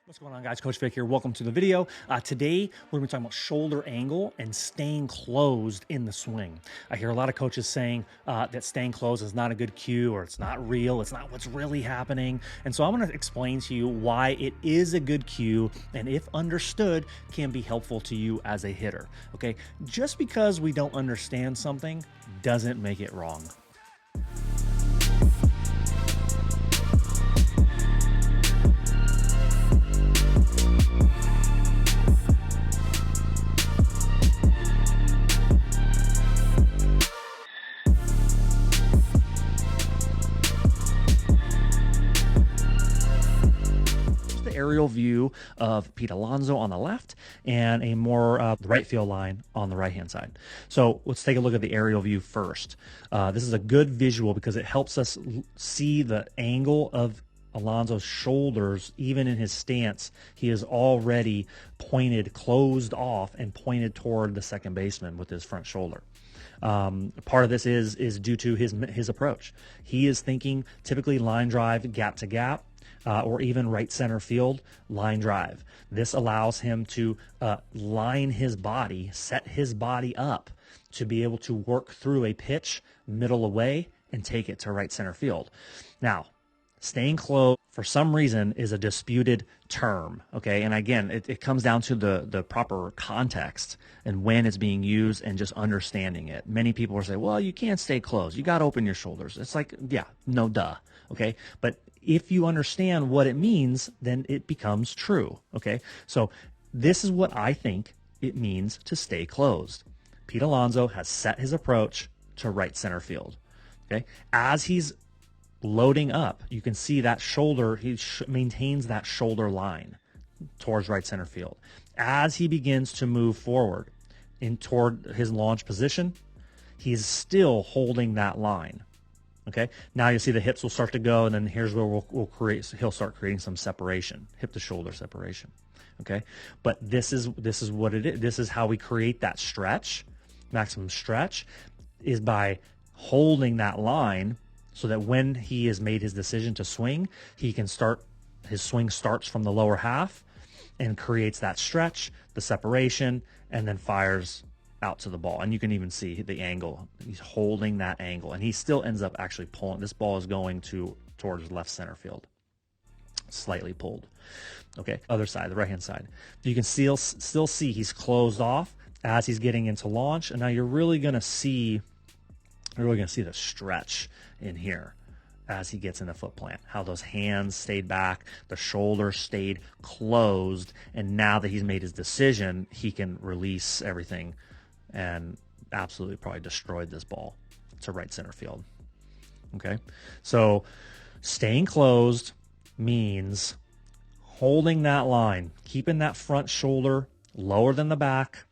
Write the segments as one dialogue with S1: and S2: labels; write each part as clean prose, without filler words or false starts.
S1: What's going on, guys? Coach Vic here. Welcome to the video. Today, we're going to be talking about shoulder angle and staying closed in the swing. I hear a lot of coaches saying that staying closed is not a good cue, or it's not real, it's not what's really happening. And so I'm going to explain to you why it is a good cue, and if understood, can be helpful to you as a hitter. Okay? Just because we don't understand something doesn't make it wrong. Aerial view of Pete Alonso on the left and a more right field line on the right hand side. So let's take a look at the aerial view first. This is a good visual because it helps us see the angle of Alonso's shoulders. Even in his stance, he is already pointed, closed off, and pointed toward the second baseman with his front shoulder. Part of this is due to his approach. He is thinking typically line drive, gap to gap, or even right center field line drive. This allows him to line his body, set his body up to be able to work through a pitch middle away and take it to right center field. Now, staying close for some reason is a disputed term, okay? And again, it comes down to the proper context and when it's being used and just understanding it. Many people will say, well, you can't stay closed. You got to open your shoulders. It's like, yeah, no duh, okay? But if you understand what it means, then it becomes true, okay? So this is what I think it means to stay closed. Pete Alonso has set his approach to right center field, okay? As he's loading up, you can see that shoulder, he maintains that shoulder line towards right center field. As he begins to move forward toward his launch position, he's still holding that line. Okay, now you see the hips will start to go, and then here's where he'll start creating some separation, hip to shoulder separation. Okay, but this is what it is. This is how we create that stretch, maximum stretch, is by holding that line so that when he has made his decision to swing, he can start, his swing starts from the lower half and creates that stretch, the separation, and then fires out to the ball. And you can even see the angle. He's holding that angle, and he still ends up actually pulling. This ball is going towards left center field, slightly pulled. Okay, other side, the right hand side. You can still see he's closed off as he's getting into launch, and now you're really going to see the stretch in here as he gets in the foot plant, how those hands stayed back, the shoulder stayed closed, and now that he's made his decision, he can release everything and absolutely probably destroyed this ball to right center field. Okay, so staying closed means holding that line, keeping that front shoulder lower than the back.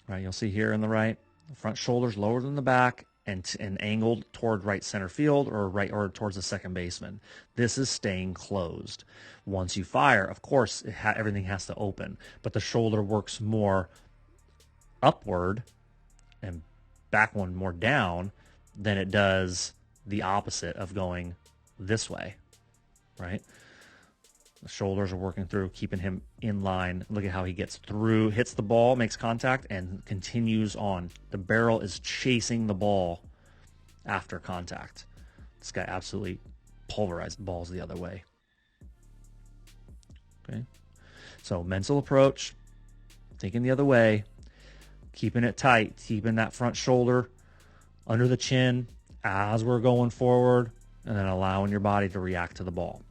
S1: Right, you'll see here in the right, the front shoulder's lower than the back and angled toward right center field or towards the second baseman. This is staying closed. Once you fire, of course, everything has to open, but the shoulder works more upward and back one more down than it does the opposite of going this way, right? The shoulders are working through, keeping him in line. Look at how he gets through, hits the ball, makes contact, and continues on. The barrel is chasing the ball after contact. This guy absolutely pulverized balls the other way. Okay, so mental approach, thinking the other way, keeping it tight, keeping that front shoulder under the chin as we're going forward, and then allowing your body to react to the ball.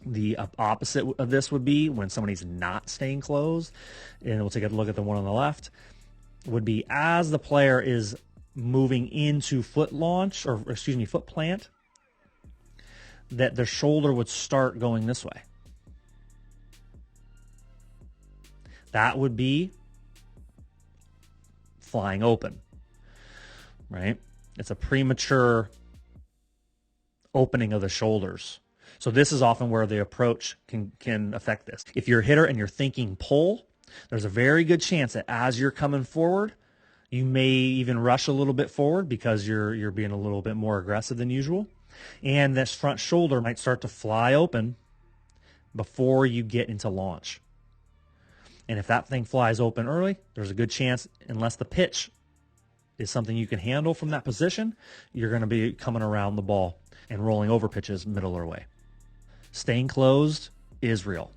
S1: The opposite of this would be when somebody's not staying closed, and we'll take a look at the one on the left, would be as the player is moving into foot plant, that their shoulder would start going this way. That would be flying open, right? It's a premature opening of the shoulders. So this is often where the approach can affect this. If you're a hitter and you're thinking pull, there's a very good chance that as you're coming forward, you may even rush a little bit forward because you're being a little bit more aggressive than usual. And this front shoulder might start to fly open, before you get into launch. And if that thing flies open early, there's a good chance, unless the pitch is something you can handle from that position, you're going to be coming around the ball and rolling over pitches middle or away. Staying closed is real.